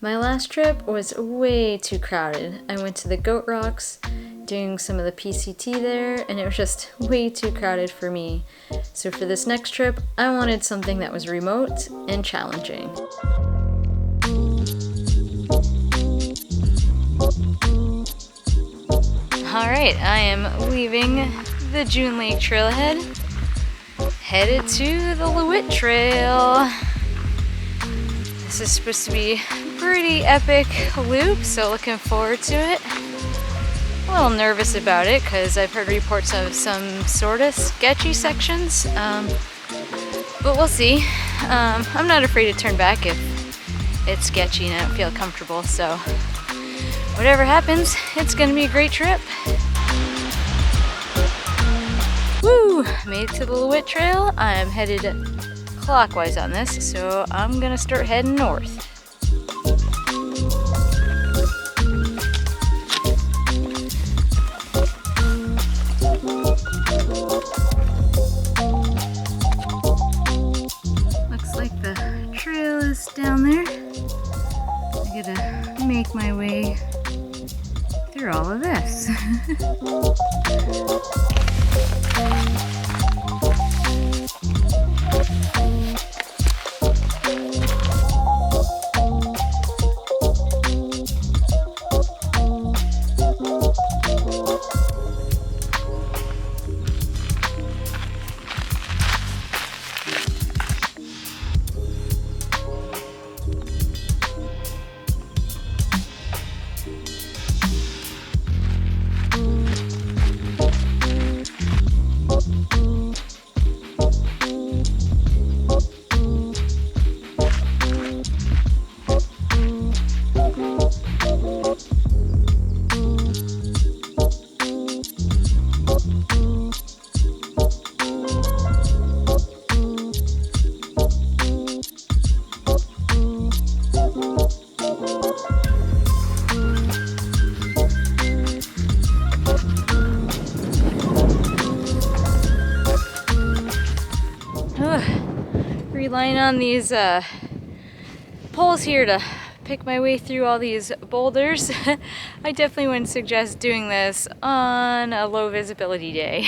My last trip was way too crowded. I went to the Goat Rocks, doing some of the PCT there, and it was just way too crowded for me. So for this next trip, I wanted something that was remote and challenging. Alright, I am leaving the June Lake Trailhead, headed to the Loowit Trail. This is supposed to be a pretty epic loop, so looking forward to it. A little nervous about it because I've heard reports of some sort of sketchy sections, but we'll see. I'm not afraid to turn back if it's sketchy and I don't feel comfortable, so whatever happens, it's gonna be a great trip. Woo! Made it to the Loowit Trail. I'm headed clockwise on this, so I'm gonna start heading north. Looks like the trail is down there. I gotta make my way through all of this. Relying on these poles here to pick my way through all these boulders. I definitely wouldn't suggest doing this on a low visibility day.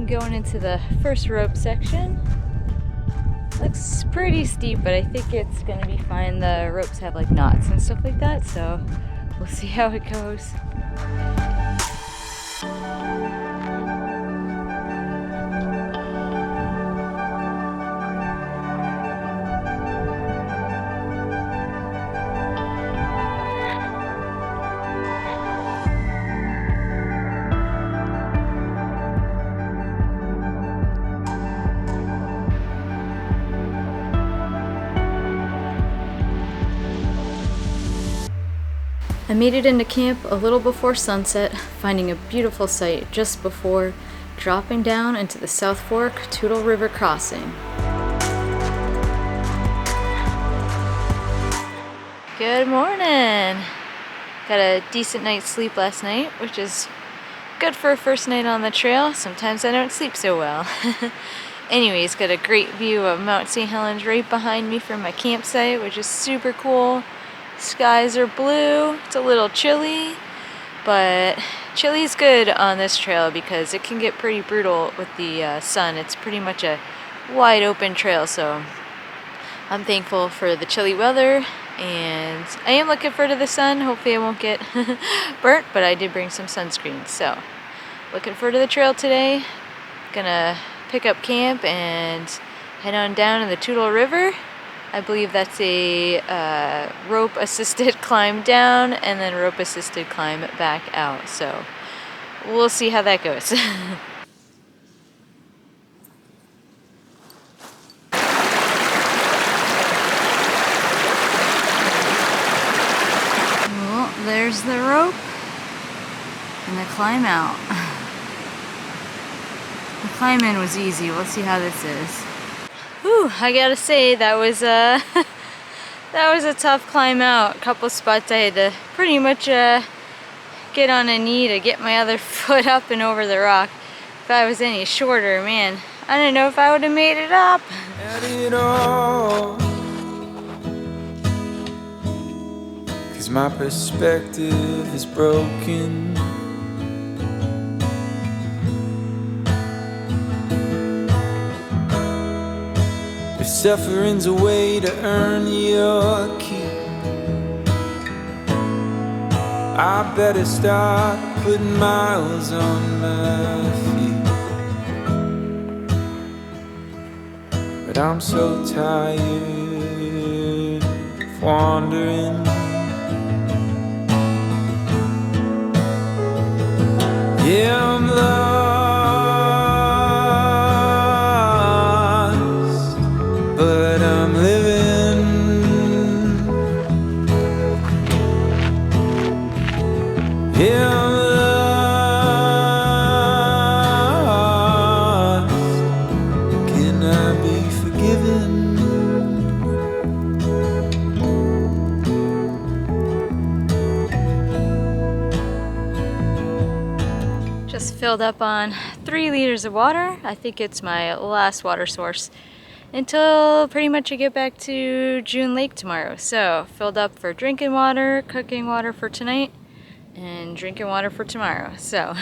Going into the first rope section. Looks pretty steep, but I think it's gonna be fine. The ropes have like knots and stuff like that, so we'll see how it goes. I made it into camp a little before sunset, finding a beautiful sight just before dropping down into the South Fork Toutle River crossing. Good morning! Got a decent night's sleep last night, which is good for a first night on the trail. Sometimes I don't sleep so well. Anyways, got a great view of Mount St. Helens right behind me from my campsite, which is super cool. Skies are blue. It's a little chilly, but Chilly's good on this trail because it can get pretty brutal with the sun. It's pretty much a wide open trail, so I'm thankful for the chilly weather, and I am looking forward to the sun. Hopefully I won't get burnt, but I did bring some sunscreen, so looking forward to the trail today. Gonna pick up camp and head on down to the Toutle River. I believe that's a rope assisted climb down and then rope assisted climb back out, so we'll see how that goes. Well, there's the rope and the climb out. The climb in was easy. We'll see how this is. Whew, I gotta say that was that was a tough climb out. A couple spots I had to pretty much get on a knee to get my other foot up and over the rock. If I was any shorter, man, I don't know if I would have made it up. Cause my perspective is broken. If suffering's a way to earn your keep, I better start putting miles on my feet. But I'm so tired of wandering. Yeah, I'm lost, but I'm living. Yeah, I'm lost. Can I be forgiven? Just filled up on 3 liters of water. I think it's my last water source until pretty much I get back to June Lake tomorrow. So filled up for drinking water, cooking water for tonight, and drinking water for tomorrow. So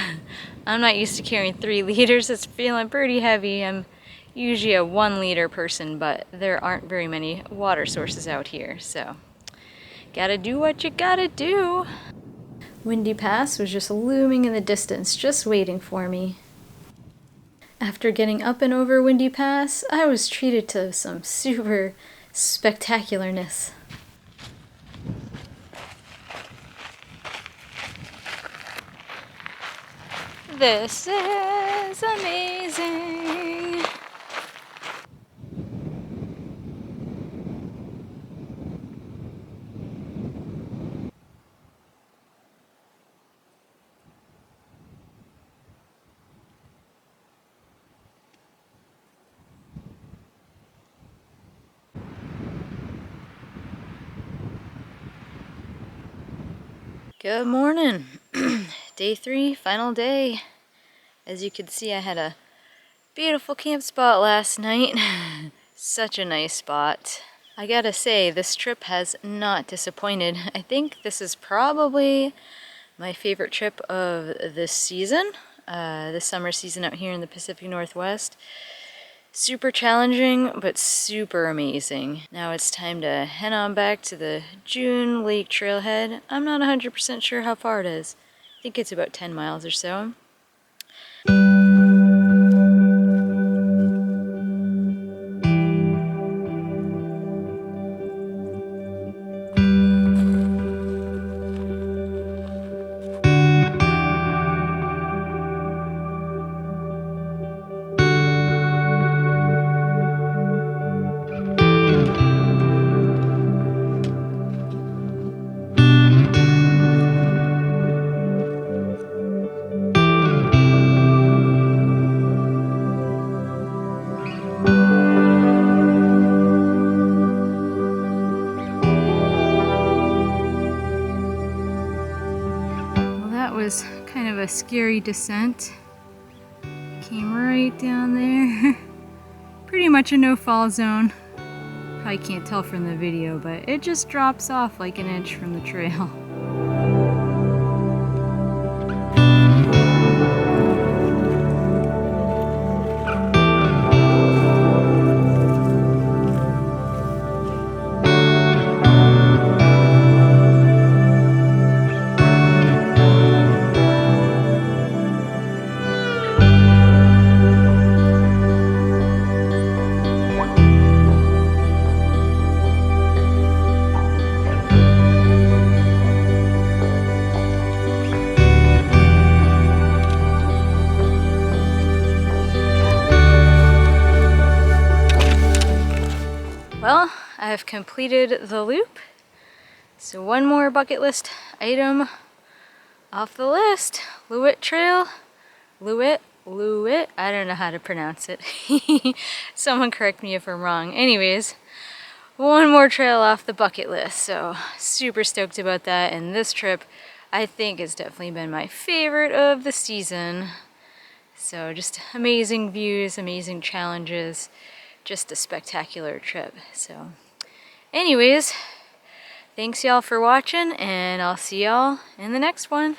I'm not used to carrying 3 liters. It's feeling pretty heavy. I'm usually a 1 liter person, but there aren't very many water sources out here. So gotta do what you gotta do. Windy Pass was just looming in the distance, just waiting for me. After getting up and over Windy Pass, I was treated to some super spectacularness. This is amazing. Good morning. Day 3, final day. As you can see, I had a beautiful camp spot last night. Such a nice spot. I gotta say, this trip has not disappointed. I think this is probably my favorite trip of this season, the summer season out here in the Pacific Northwest. Super challenging, but super amazing. Now it's time to head on back to the June Lake Trailhead. I'm not 100% sure how far it is. I think it's about 10 miles or so. Was kind of a scary descent. Came right down there. Pretty much a no-fall zone. Probably can't tell from the video, but it just drops off like an inch from the trail. I've completed the loop. So one more bucket list item off the list. Loowit Trail. Loowit, I don't know how to pronounce it. Someone correct me if I'm wrong. Anyways, one more trail off the bucket list, so super stoked about that. And this trip, I think, has definitely been my favorite of the season. So just amazing views, amazing challenges, just a spectacular trip. So anyways, thanks y'all for watching, and I'll see y'all in the next one.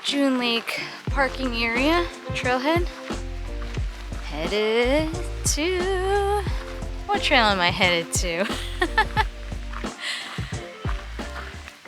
June Lake parking area, trailhead. Headed to... What trail am I headed to?